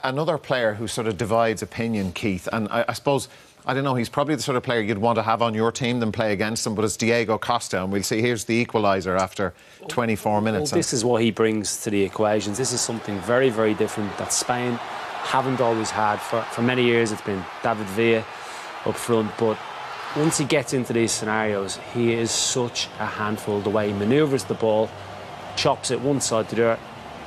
another player who sort of divides opinion, Keith, and I suppose, I don't know, he's probably the sort of player you'd want to have on your team than play against him, but it's Diego Costa, and we'll see, here's the equaliser after 24 minutes. Well, this is what he brings to the equations. This is something very, very different that Spain haven't always had. For many years it's been David Villa up front, but once he gets into these scenarios, he is such a handful. The way he manoeuvres the ball, chops it one side to the other.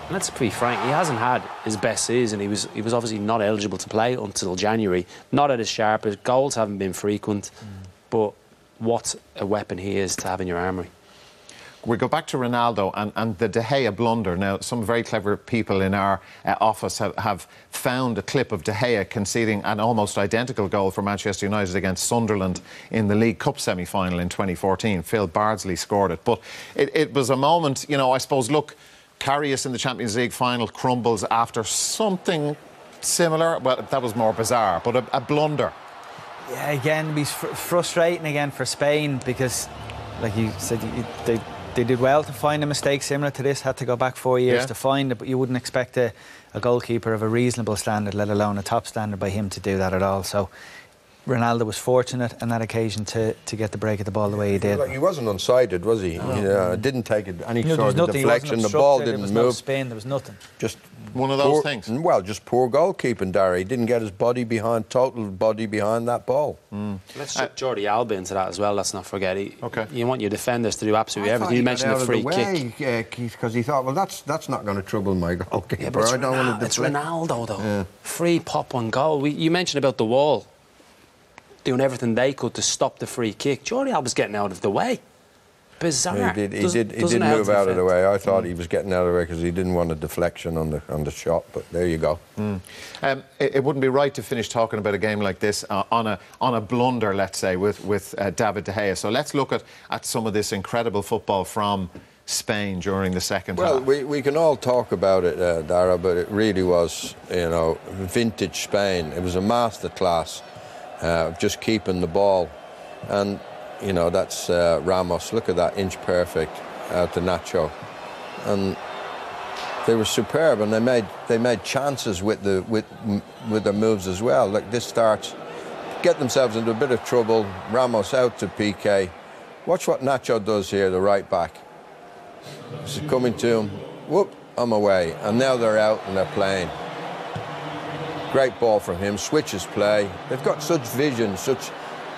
And let's be frank, he hasn't had his best season. He was obviously not eligible to play until January. Not at his sharpest. Goals haven't been frequent. But what a weapon he is to have in your armoury. We go back to Ronaldo and the De Gea blunder. Now, some very clever people in our office have found a clip of De Gea conceding an almost identical goal for Manchester United against Sunderland in the League Cup semi-final in 2014. Phil Bardsley scored it. But it was a moment, you know, I suppose, look, Karius in the Champions League final crumbles after something similar. Well, that was more bizarre, but a blunder. Yeah, again, it'd be frustrating again for Spain because, like you said, they did well to find a mistake similar to this. Had to go back 4 years to find it, but you wouldn't expect a goalkeeper of a reasonable standard, let alone a top standard, by him to do that at all. So Ronaldo was fortunate on that occasion to get the break of the ball the way he did. Like, he wasn't unsighted, was he? No. Didn't take any sort of deflection. The ball didn't move. No spin. There was nothing. Just one of those things. Well, just poor goalkeeping, Darry. He didn't get his body behind, total body behind that ball. Let's chuck Jordi Alba into that as well. Let's not forget. Okay. You want your defenders to do absolutely everything. You mentioned the free kick. Because he thought, well, that's not going to trouble my goalkeeper. Yeah, but I don't want to it's Ronaldo, though. Yeah. Free pop on goal. You mentioned about the wall doing everything they could to stop the free kick. Jordi Alba's getting out of the way. Bizarre. Yeah, he did move out of the way. I thought he was getting out of the way because he didn't want a deflection on the shot, but there you go. It wouldn't be right to finish talking about a game like this on a blunder, let's say, with David De Gea. So let's look at some of this incredible football from Spain during the second half. Well, we can all talk about it, Dara, but it really was, you know, vintage Spain. It was a masterclass of just keeping the ball. And you know, that's Ramos. Look at that, inch perfect out to Nacho, and they were superb. And they made chances with their moves as well. Like this starts, get themselves into a bit of trouble. Ramos out to PK. Watch what Nacho does here, the right back. This is coming to him. Whoop, I'm away. And now they're out and they're playing. Great ball from him. Switches play. They've got such vision, such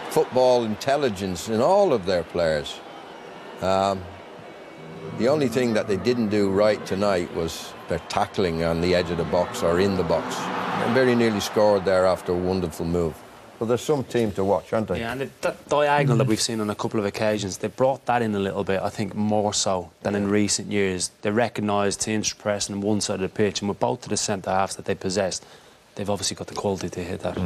football intelligence in all of their players. The only thing that they didn't do right tonight was their tackling on the edge of the box or in the box. They very nearly scored there after a wonderful move. But there's some team to watch, aren't they? Yeah, and that diagonal that we've seen on a couple of occasions, they brought that in a little bit, I think, more so than in recent years. They recognised teams pressing on one side of the pitch, and with both of the centre-halves that they possessed, they've obviously got the quality to hit that.